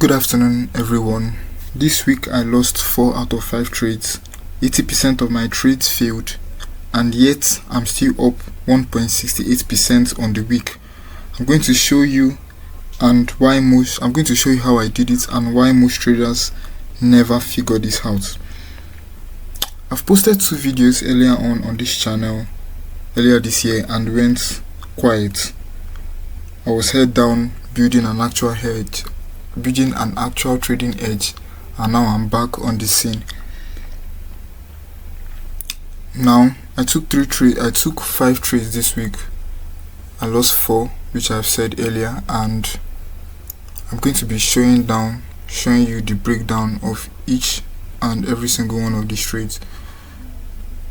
Good afternoon, everyone. This week I lost 4 out of 5 trades. 80% of my trades failed, and yet I'm still up 1.68% on the week. I'm going to show you how I did it and why most traders never figure this out. I've posted 2 videos earlier on this channel earlier this year and went quiet. I was head down building an actual trading edge, and now I'm back on the scene. Now I took 5 trades this week. I lost 4, which I've said earlier, and I'm going to be showing you the breakdown of each and every single one of these trades.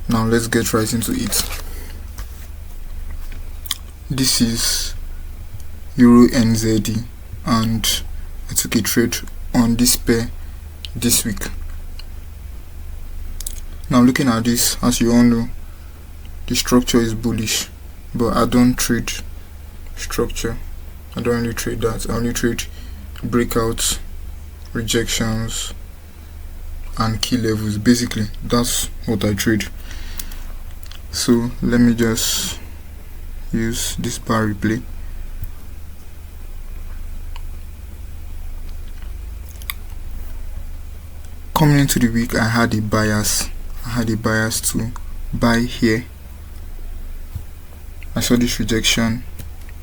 Now let's get right into it. This is EURNZD, and I took a trade on this pair this week. Now looking at this, as you all know, the structure is bullish, but I don't trade structure. I don't really trade that. I only trade breakouts, rejections, and key levels. Basically, that's what I trade. So let me just use this bar replay. Coming into the week, I had a bias to buy here. I saw this rejection,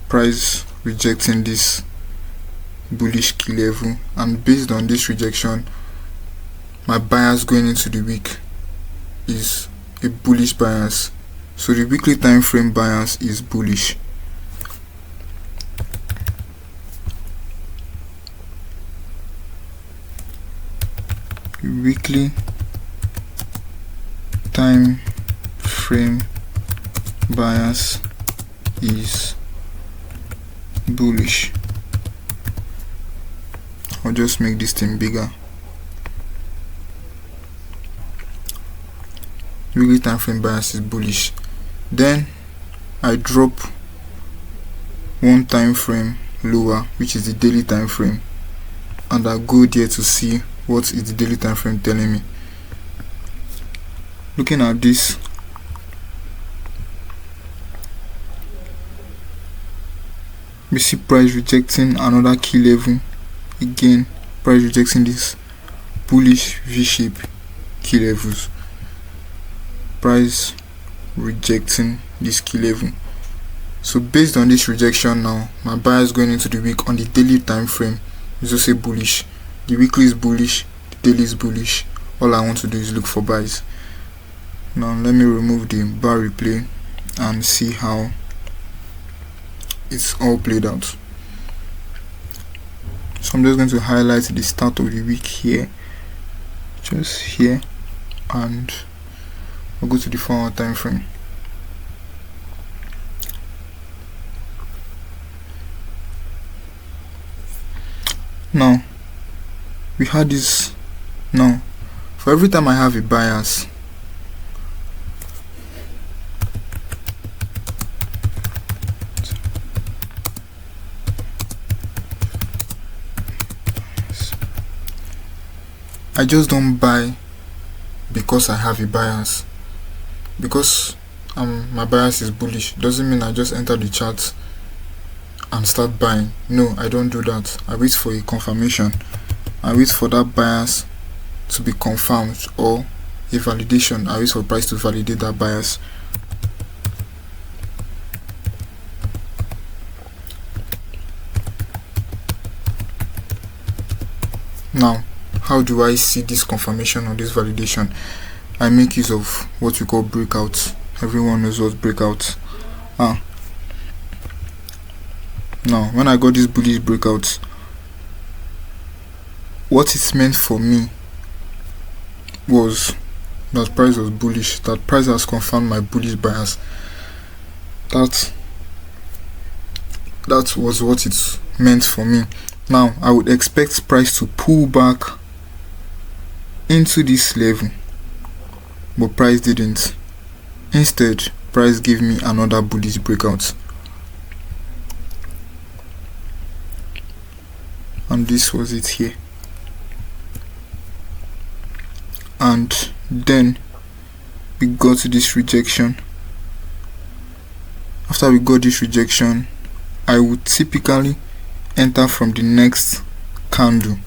price rejecting this bullish key level, and based on this rejection, my bias going into the week is a bullish bias. So the weekly time frame bias is bullish. Weekly time frame bias is bullish. I'll just make this thing bigger. Weekly time frame bias is bullish. Then I drop one time frame lower, which is the daily time frame, and I go there to see what is the daily time frame telling me. Looking at this, we see price rejecting another key level. Again, price rejecting this bullish V-shape key levels. Price rejecting this key level. So based on this rejection, now my bias going into the week on the daily time frame is also bullish. The weekly is bullish, the daily is bullish. All I want to do is look for buys. Now let me remove the bar replay and see how it's all played out. So I'm just going to highlight the start of the week here, just here, and I'll go to the 4-hour time frame. Now we had this. Now for every time I have a bias, I just don't buy because I have a bias. Because my bias is bullish doesn't mean I just enter the chart and start buying. No, I don't do that. I wait for a confirmation. I wait for that bias to be confirmed, or a validation. I wait for price to validate that bias. Now, how do I see this confirmation or this validation? I make use of what we call breakouts. Everyone knows what breakouts are. Now, when I got these bullish breakouts, what it meant for me was that price was bullish, that price has confirmed my bullish bias. That was what it meant for me. Now I would expect price to pull back into this level, but price didn't. Instead, price gave me another bullish breakout. and this was it here. And then we got this rejection. After we got this rejection, I would typically enter from the next candle,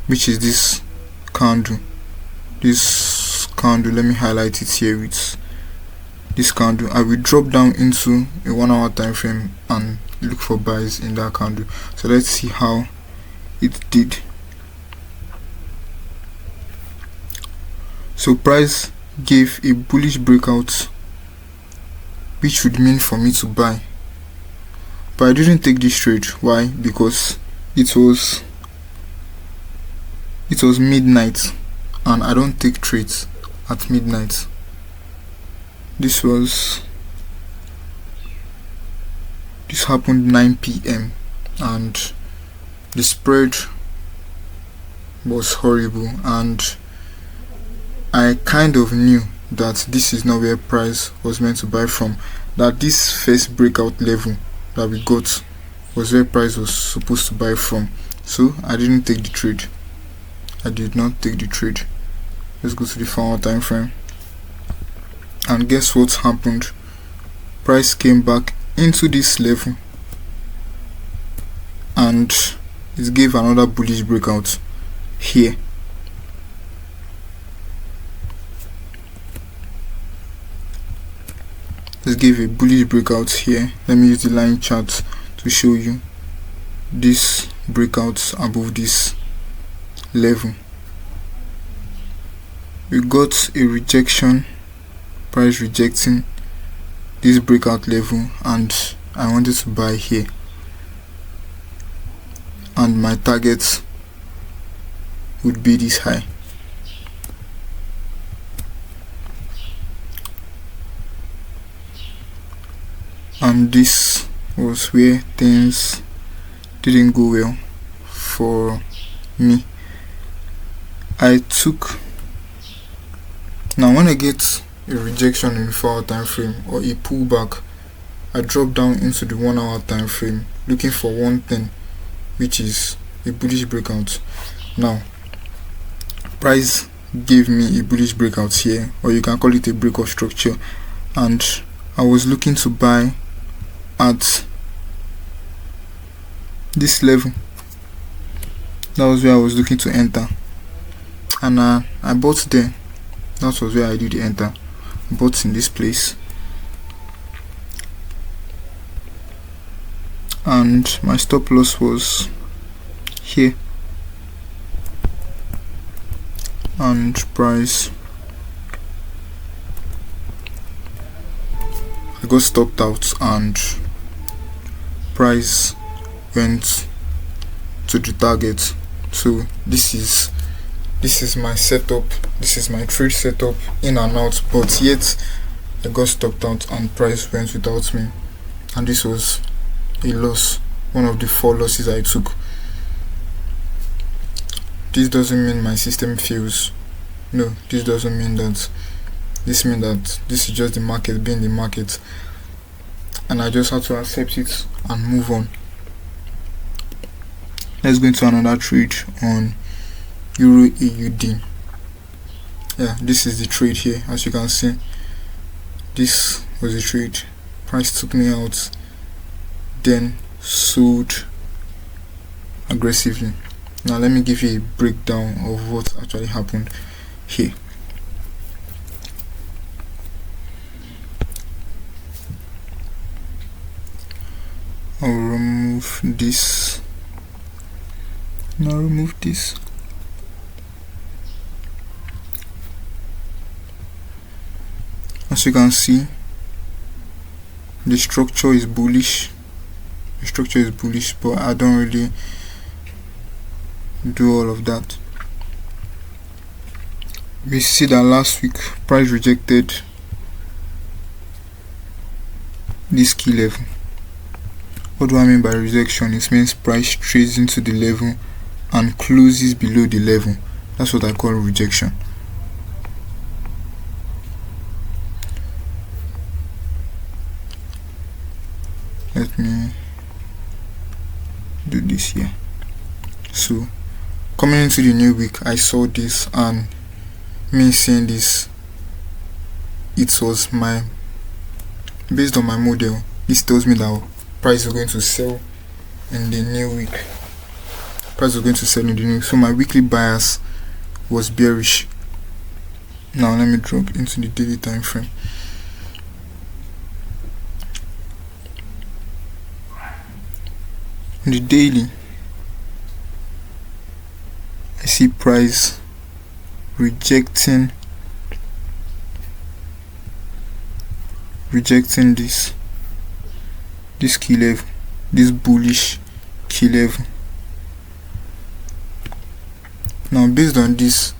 which is this candle. Let me highlight it here with this candle. I will drop down into a 1 hour time frame and look for buys in that candle. So let's see how it did. So price gave a bullish breakout, which would mean for me to buy, but I didn't take this trade. Why? Because it was midnight, and I don't take trades at midnight. This happened 9 p.m. and the spread was horrible, and I kind of knew that this is not where price was meant to buy from, that this first breakout level that we got was where price was supposed to buy from. So I didn't take the trade. I did not take the trade. Let's go to the 4 hour time frame, and guess what happened? Price came back into this level and it gave another bullish breakout here. Let's give a bullish breakout here. Let me use the line chart to show you this breakout above this level. We got a rejection, price rejecting this breakout level, and I wanted to buy here, and my target would be this high. And this was where things didn't go well for me. Now when I get a rejection in the 4 hour time frame or a pullback, I drop down into the 1 hour time frame looking for one thing, which is a bullish breakout. Now price gave me a bullish breakout here, or you can call it a break of structure, and I was looking to buy at this level. That was where I was looking to enter, and I bought there. That was where I did enter. Bought in this place, and my stop loss was here, and price, I got stopped out and price went to the target. So this is my setup, this is my trade setup, in and out, but yet I got stopped out and price went without me, and this was a loss, one of the 4 losses I took. This doesn't mean my system fails. No, this doesn't mean that. This means that this is just the market being the market, and I just have to accept it and move on. Let's go into another trade on EURAUD. Yeah, this is the trade here. As you can see, this was the trade. Price took me out, then sold aggressively. Now let me give you a breakdown of what actually happened here. I'll remove this. Now remove this. As you can see, the structure is bullish. But I don't really do all of that. We see that last week price rejected this key level. What do I mean by rejection? It means price trades into the level and closes below the level. That's what I call rejection. Let me do this here. So coming into the new week, I saw this, and me seeing this, it was based on my model. This tells me that price is going to sell in the new week. So my weekly bias was bearish. Now let me drop into the daily time frame. In the daily, I see price rejecting this key level, this bullish key level. Now based on this,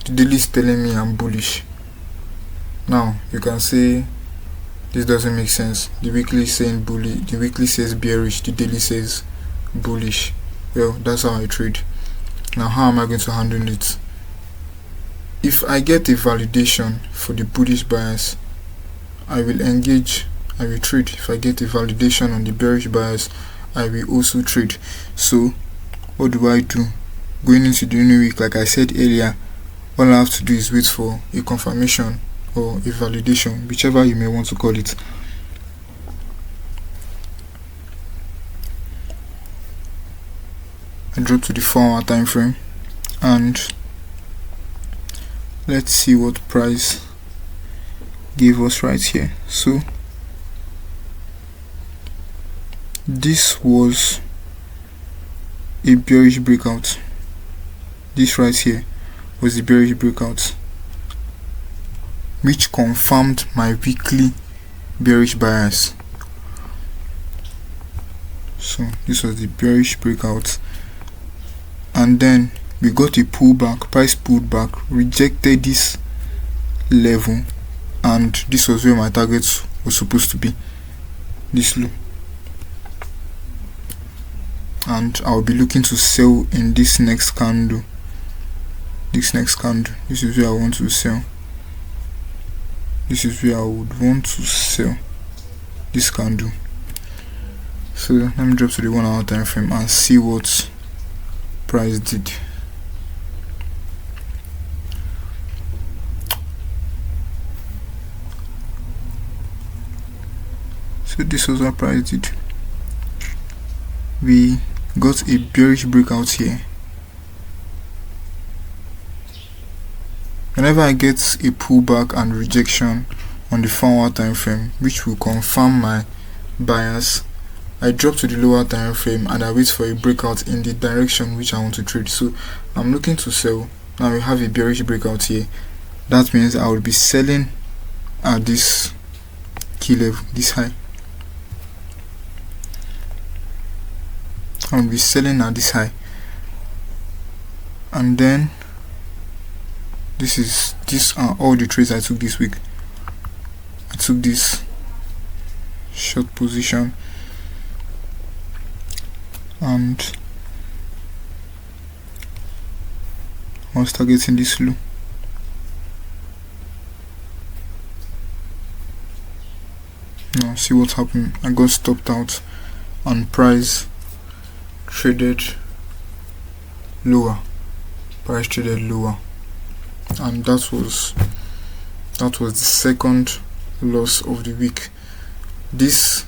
the daily is telling me I'm bullish. Now you can say this doesn't make sense. The weekly is saying bullish, the weekly says bearish, the daily says bullish. Well, that's how I trade. Now how am I going to handle it? If I get a validation for the bullish bias, I will engage, I will trade. If I get a validation on the bearish bias, I will also trade. So what do I do? Going into the new week, like I said earlier, all I have to do is wait for a confirmation or a validation, whichever you may want to call it. I drop to the 4-hour time frame, and let's see what price gave us right here. So this was a bearish breakout. This right here was the bearish breakout, which confirmed my weekly bearish bias. So this was the bearish breakout, and then we got a pullback. Price pulled back, rejected this level, and this was where my target was supposed to be, this low. And I'll be looking to sell in this next candle. This is where I want to sell. This is where I would want to sell this candle. So let me drop to the 1 hour time frame and see what price did. So this was what price did. We got a bearish breakout here. Whenever I get a pullback and rejection on the 4-hour time frame, which will confirm my bias, I drop to the lower time frame and I wait for a breakout in the direction which I want to trade. So I'm looking to sell. Now we have a bearish breakout here. That means I will be selling at this key level, this high. I will be selling at this high, and then these are all the trades I took this week. I took this short position, and I was targeting this low. Now see what happened. I got stopped out, and price traded lower. And that was the second loss of the week. This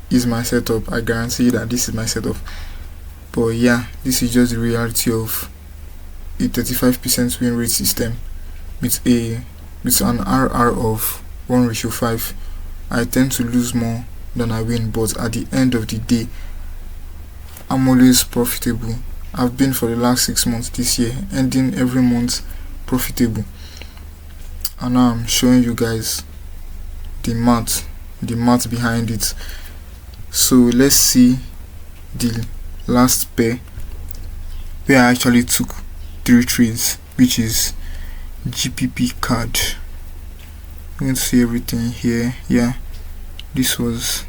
is my setup. I guarantee you that this is my setup. But yeah, this is just the reality of a 35% win rate system with an RR of 1:5. I tend to lose more than I win, but at the end of the day, I'm always profitable. I've been for the last 6 months this year, ending every month profitable. And now I'm showing you guys the math behind it. So let's see the last pair where I actually took 3 trades, which is GBPCAD. I'm going to see everything here. Yeah, this was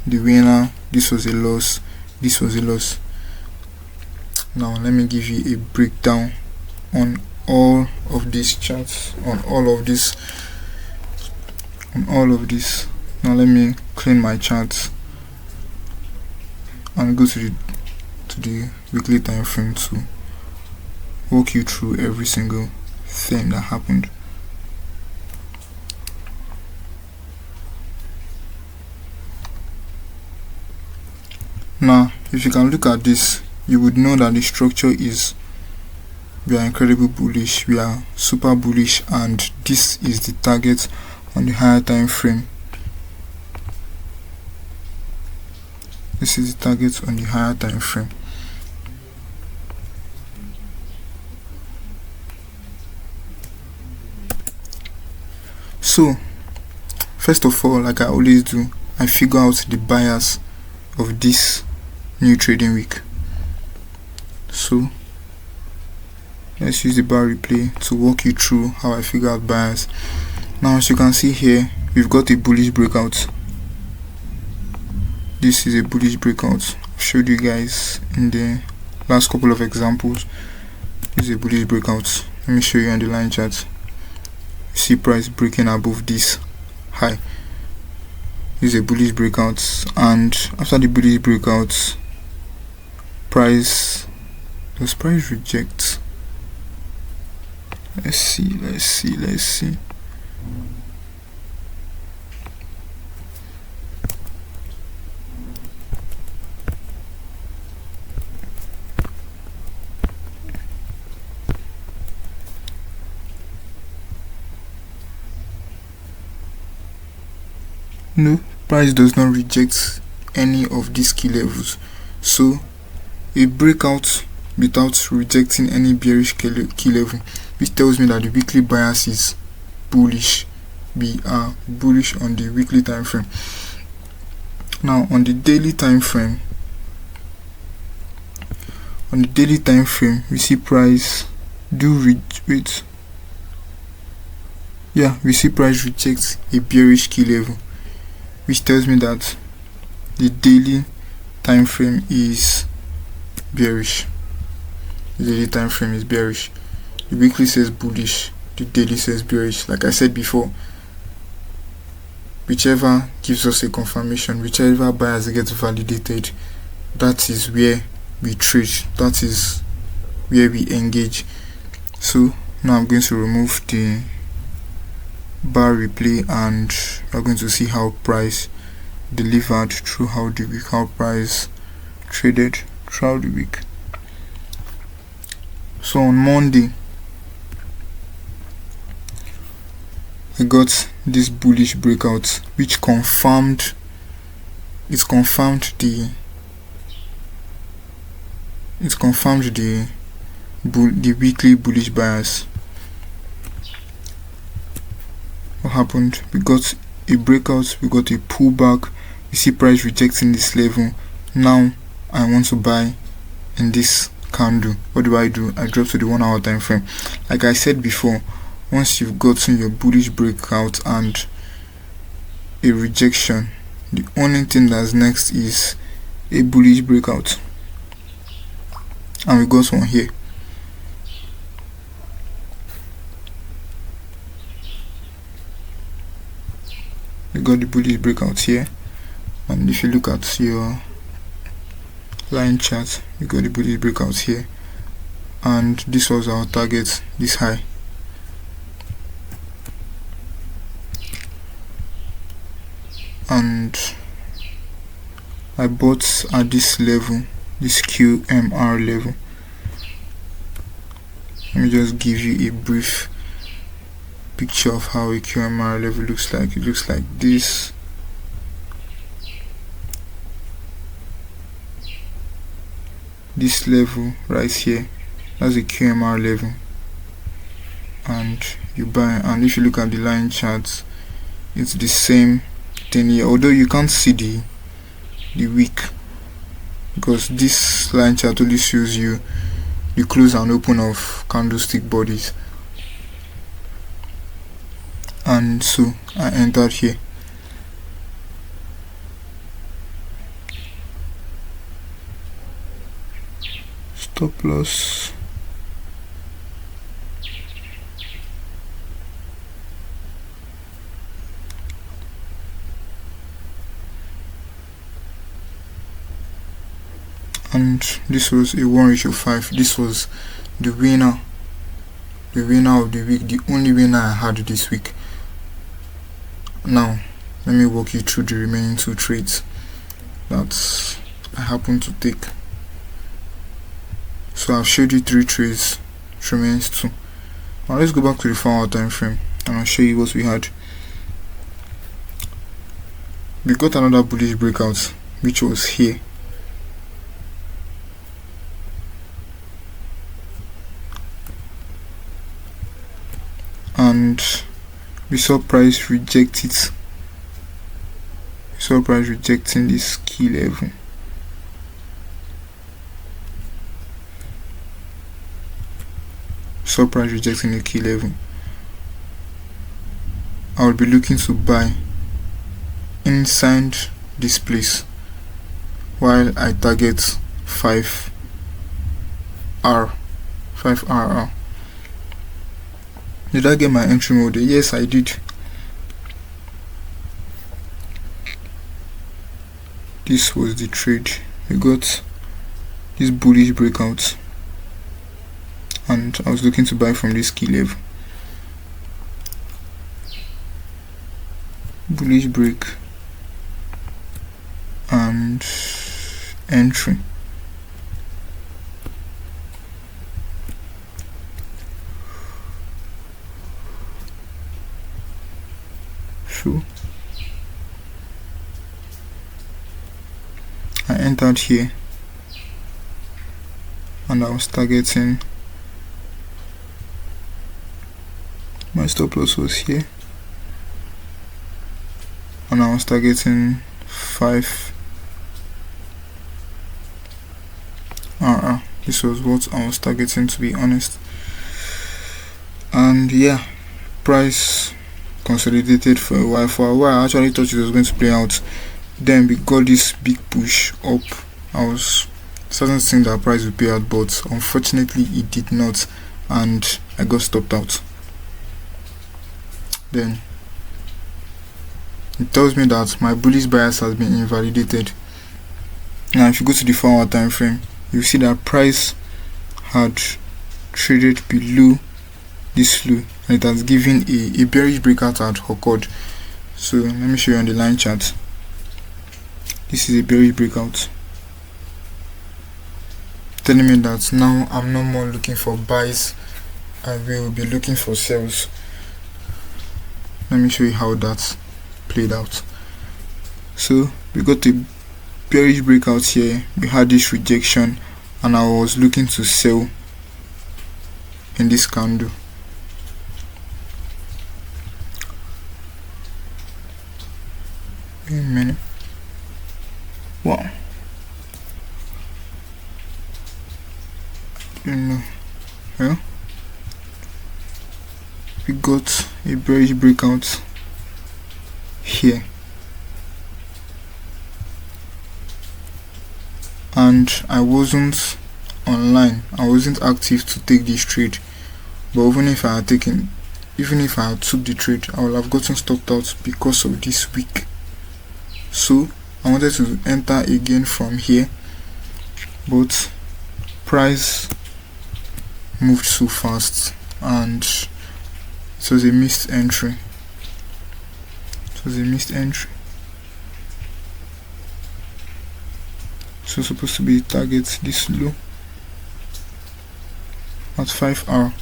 the winner, this was a loss, this was a loss. Now let me give you a breakdown on all of these charts, on all of this. Now let me clean my charts and go to the weekly time frame to walk you through every single thing that happened. Now, if you can look at this, you would know that the structure is, we are incredibly bullish, we are super bullish, and this is the target on the higher time frame. This is the target on the higher time frame. So, first of all, like I always do, I figure out the bias of this new trading week. So, let's use the bar replay to walk you through how I figure out bias. Now, as you can see here, we've got a bullish breakout. This is a bullish breakout. I've showed you guys in the last couple of examples. This is a bullish breakout. Let me show you on the line chart. You see price breaking above this high. This is a bullish breakout, and after the bullish breakout, does price reject? Let's see. No, price does not reject any of these key levels. So a breakout without rejecting any bearish key level, which tells me that the weekly bias is bullish. We are bullish on the weekly time frame. Now on the daily time frame, we see price we see price reject a bearish key level, which tells me that the daily time frame is bearish. The daily time frame is bearish. The weekly says bullish, the daily says bearish. Like I said before, whichever gives us a confirmation, whichever bias gets validated, that is where we trade, that is where we engage. So now I'm going to remove the bar replay, and we're going to see how price delivered throughout the week, how price traded throughout the week. So on Monday, I got this bullish breakout, which confirmed the weekly bullish bias. What happened? We got a breakout, we got a pullback, we see price rejecting this level. Now I want to buy in this candle. What do? I drop to the 1 hour time frame. Like I said before, once you've gotten your bullish breakout and a rejection, the only thing that's next is a bullish breakout, and we got one here. We got the bullish breakout here, and if you look at your line chart, we got the bullish breakout here, and this was our target, this high. And I bought at this level, this QMR level. Let me just give you a brief picture of how a QMR level looks like. It looks like this. This level right here, that's a QMR level, and you buy. And if you look at the line charts, it's the same thing here, although you can't see the wick, because this line chart only shows you the close and open of candlestick bodies. And so I entered here. Stop loss. And and this was a 1:5. This was the winner of the week, the only winner I had this week. Now let me walk you through the remaining 2 trades that I happen to take. So I've showed you 3 trades, which remains 2. Now let's go back to the 4 hour time frame and I'll show you what we had. We got another bullish breakout, which was here. And we saw price reject it. We saw price rejecting this key level. Saw price rejecting the key level. I will be looking to buy inside this place while I target 5RR. Did I get my entry mode? Yes, I did. This was the trade. We got this bullish breakout and I was looking to buy from this key level. Bullish break and entry. So I entered here and I was targeting, my stop loss was here and I was targeting 5RR. This was what I was targeting, to be honest. And yeah, price consolidated for a while. I actually thought it was going to play out. Then we got this big push up. I was certain to think that price would pay out, but unfortunately it did not, and I got stopped out. Then it tells me that my bullish bias has been invalidated. Now if you go to the 4 hour time frame, you see that price had traded below this low and it has given a bearish breakout had occurred. So let me show you on the line chart. This is a bearish breakout, telling me that now I'm no more looking for buys, I will be looking for sells. Let me show you how that played out. So we got a bearish breakout here, we had this rejection, and I was looking to sell in this candle. Wait a minute. Wow. I don't know. Yeah. We got a bearish breakout here. And I wasn't online, I wasn't active to take this trade. But even if I had took the trade, I would have gotten stopped out because of this wick. So I wanted to enter again from here, but price moved so fast and it was a missed entry. So supposed to be target this low at 5R,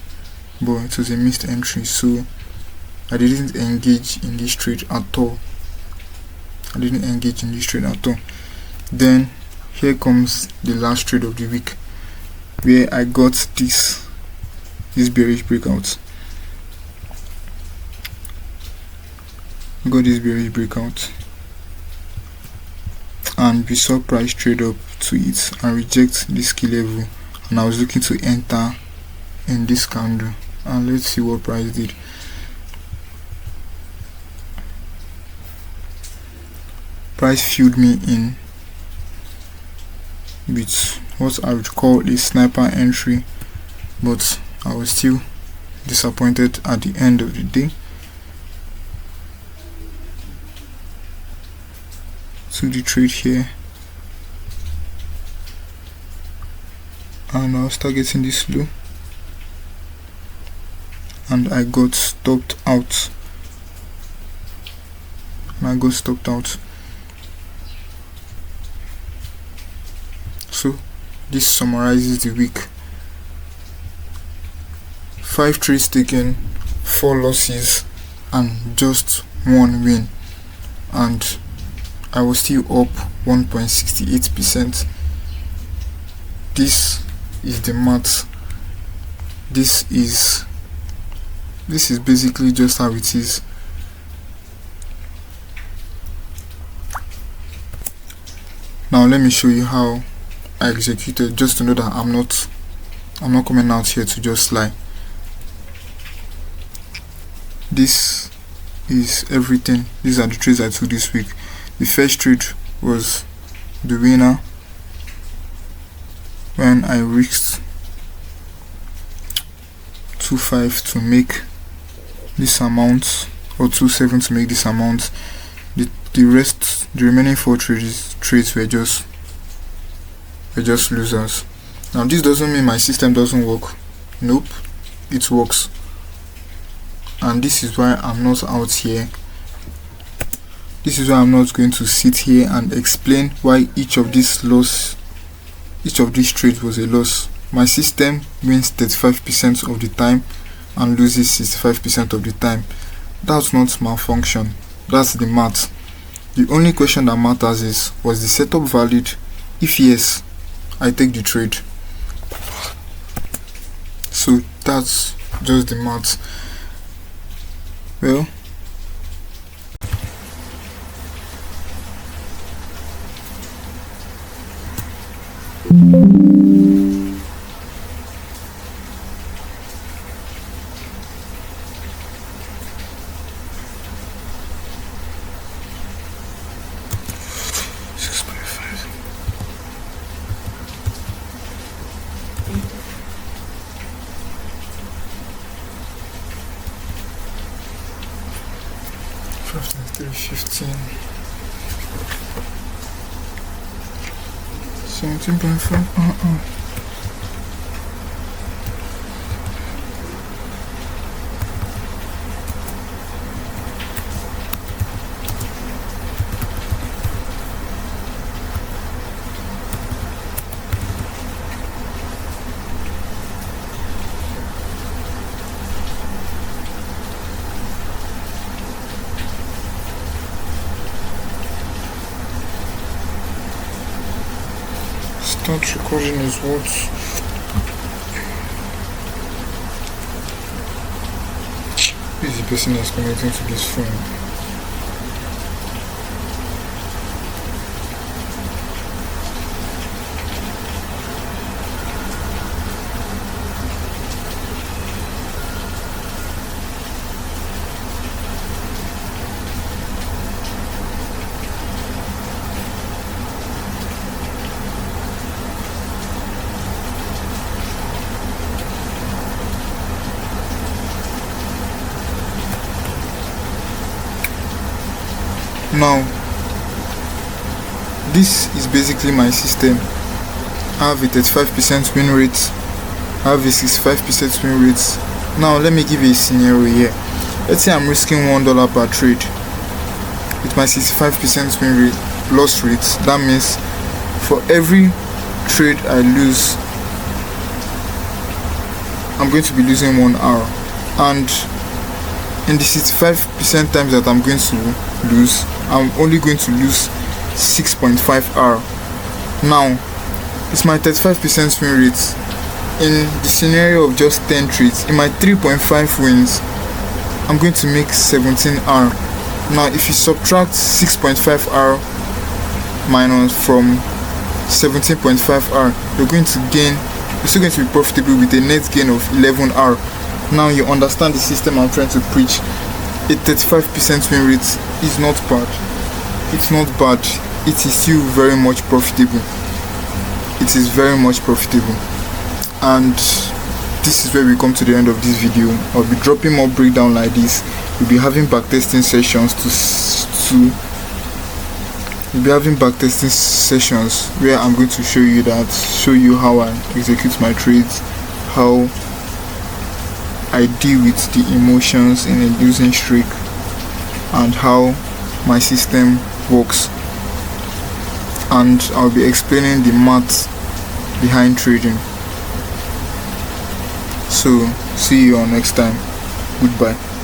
but it was a missed entry, so I didn't engage in this trade at all. Then here comes the last trade of the week, where I got this bearish breakout. And we saw price trade up to it and reject this key level, and I was looking to enter in this candle, and let's see what price did. Price filled me in with what I would call a sniper entry, but I was still disappointed at the end of the day. So the trade here, and I'll start getting this low, and I got stopped out. So this summarizes the week. 5 trades taken, 4 losses, and just 1 win, and I was still up 1.68%. This is the math. This is basically just how it is. Now let me show you how I executed, just to know that I'm not coming out here to just lie. This is everything. These are the trades I took this week. The first trade was the winner when I risked 2.5 to make this amount, or 2.7 to make this amount. The remaining 4 trades were just losers. Now this doesn't mean my system doesn't work. Nope, it works. And this is why I'm not out here. This is why I'm not going to sit here and explain why each of these trades was a loss. My system wins 35% of the time and loses 65% of the time. That's not malfunction, that's the math. The only question that matters is, was the setup valid? If yes, I take the trade. So that's just the math. Well, $3.15, 17.5. Start recording is what? Who is the person that's connecting to this phone? Now, this is basically my system. I have a 35% win rate, I have a 65% win rate. Now let me give you a scenario here. Let's say I'm risking $1 per trade with my 65% win rate, loss rate. That means for every trade I lose, I'm going to be losing 1 hour, and in the 65% times that I'm going to lose, I'm only going to lose 6.5 hour. Now, it's my 35% win rate. In the scenario of just 10 trades, in my 3.5 wins, I'm going to make 17 hour. Now, if you subtract 6.5 hour minus from 17.5 hour, you're still going to be profitable with a net gain of 11 hour. Now you understand the system I'm trying to preach. A 35% win rate is not bad. It's not bad. It is still very much profitable. It is very much profitable. And this is where we come to the end of this video. I'll be dropping more breakdown like this. We'll be having backtesting sessions to we'll be having backtesting sessions where I'm going to show you how I execute my trades, how I deal with the emotions in a losing streak, and how my system works. And I'll be explaining the maths behind trading. So see you all next time. Goodbye.